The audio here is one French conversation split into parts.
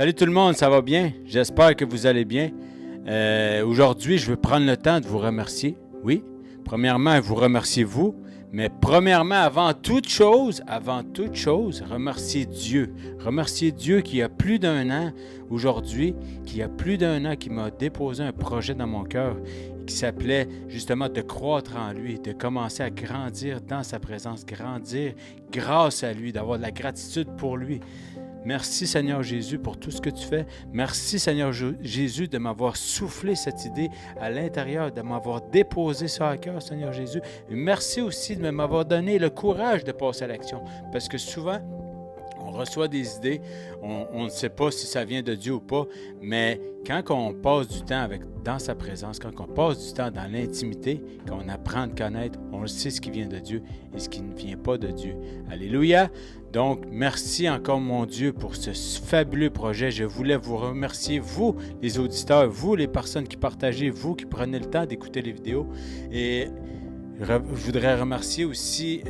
Salut tout le monde, ça va bien? J'espère que vous allez bien. Aujourd'hui, je veux prendre le temps de vous remercier. Oui, premièrement, vous remercier vous, mais premièrement, avant toute chose, remercier Dieu. Remercier Dieu qui a plus d'un an aujourd'hui, qui m'a déposé un projet dans mon cœur qui s'appelait justement de croître en lui, de commencer à grandir dans sa présence, grandir grâce à lui, d'avoir de la gratitude pour lui. Merci Seigneur Jésus pour tout ce que tu fais. Merci Seigneur Jésus de m'avoir soufflé cette idée à l'intérieur, de m'avoir déposé ça à cœur, Seigneur Jésus. Et merci aussi de m'avoir donné le courage de passer à l'action. Parce que souvent, on reçoit des idées, on ne sait pas si ça vient de Dieu ou pas, mais quand on passe du temps dans sa présence, quand on passe du temps dans l'intimité, quand on apprend à le connaître, on sait ce qui vient de Dieu et ce qui ne vient pas de Dieu. Alléluia! Donc, merci encore, mon Dieu, pour ce fabuleux projet. Je voulais vous remercier, vous, les auditeurs, vous, les personnes qui partagez, vous qui prenez le temps d'écouter les vidéos. Et je voudrais remercier aussi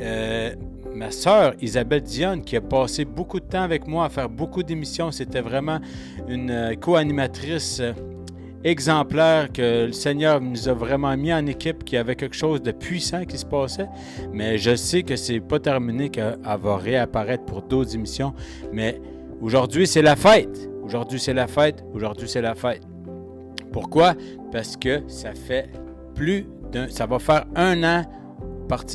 ma sœur Isabelle Dionne qui a passé beaucoup de temps avec moi à faire beaucoup d'émissions. C'était vraiment une co-animatrice exemplaire que le Seigneur nous a vraiment mis en équipe, qu'il y avait quelque chose de puissant qui se passait. Mais je sais que c'est pas terminé, qu'elle va réapparaître pour d'autres émissions. Mais aujourd'hui, c'est la fête. Pourquoi? Parce que ça va faire un an,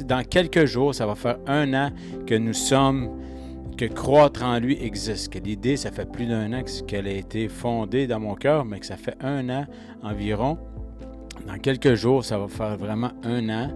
dans quelques jours, ça va faire un an que croître en lui existe. Que l'idée, ça fait plus d'un an qu'elle a été fondée dans mon cœur, mais que ça fait un an environ. Dans quelques jours, ça va faire vraiment un an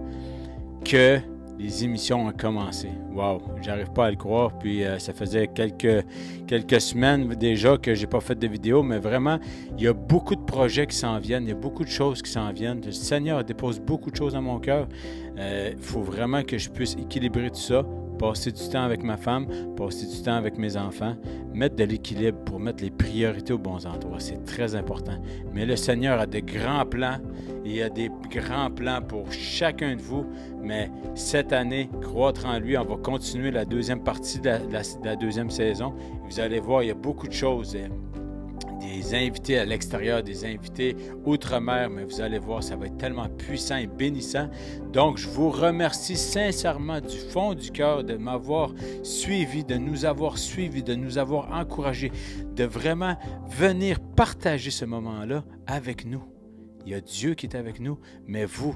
que les émissions ont commencé. Wow, j'arrive pas à le croire. Puis ça faisait quelques semaines déjà que j'ai pas fait de vidéo, mais vraiment, il y a beaucoup de projets qui s'en viennent, il y a beaucoup de choses qui s'en viennent. Le Seigneur dépose beaucoup de choses dans mon cœur. Il faut vraiment que je puisse équilibrer tout ça, passer du temps avec ma femme, passer du temps avec mes enfants, mettre de l'équilibre pour mettre les priorités aux bons endroits. C'est très important. Mais le Seigneur a de grands plans. Il y a des grands plans pour chacun de vous. Mais cette année, croître en lui, on va continuer la deuxième partie de la deuxième saison. Vous allez voir, il y a beaucoup de choses. Des invités à l'extérieur, des invités outre-mer, mais vous allez voir, ça va être tellement puissant et bénissant. Donc, je vous remercie sincèrement du fond du cœur de m'avoir suivi, de nous avoir suivis, de nous avoir encouragés, de vraiment venir partager ce moment-là avec nous. Il y a Dieu qui est avec nous, mais vous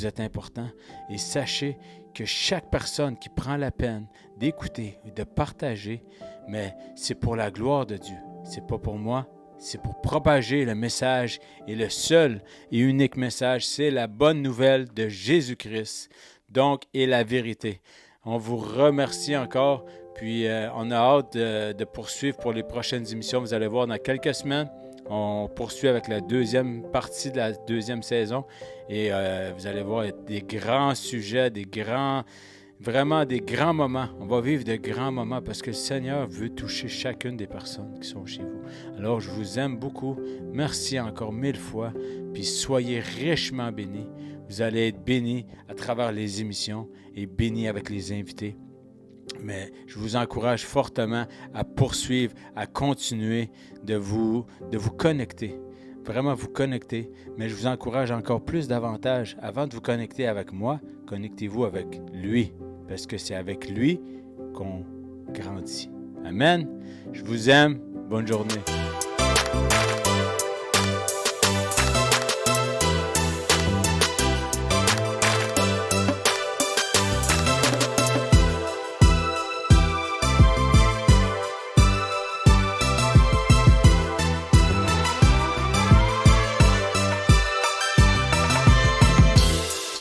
êtes important. Et sachez que chaque personne qui prend la peine d'écouter et de partager, mais c'est pour la gloire de Dieu. C'est pas pour moi. C'est pour propager le message et le seul et unique message, c'est la bonne nouvelle de Jésus-Christ, donc, et la vérité. On vous remercie encore, puis on a hâte de poursuivre pour les prochaines émissions. Vous allez voir dans quelques semaines, on poursuit avec la deuxième partie de la deuxième saison et vous allez voir des grands sujets, vraiment des grands moments. On va vivre de grands moments parce que le Seigneur veut toucher chacune des personnes qui sont chez vous. Alors, je vous aime beaucoup. Merci encore 1000 fois. Puis soyez richement bénis. Vous allez être bénis à travers les émissions et bénis avec les invités. Mais je vous encourage fortement à poursuivre, à continuer de vous connecter. Vraiment vous connecter, mais je vous encourage encore plus davantage. Avant de vous connecter avec moi, connectez-vous avec lui, parce que c'est avec lui qu'on grandit. Amen. Je vous aime. Bonne journée.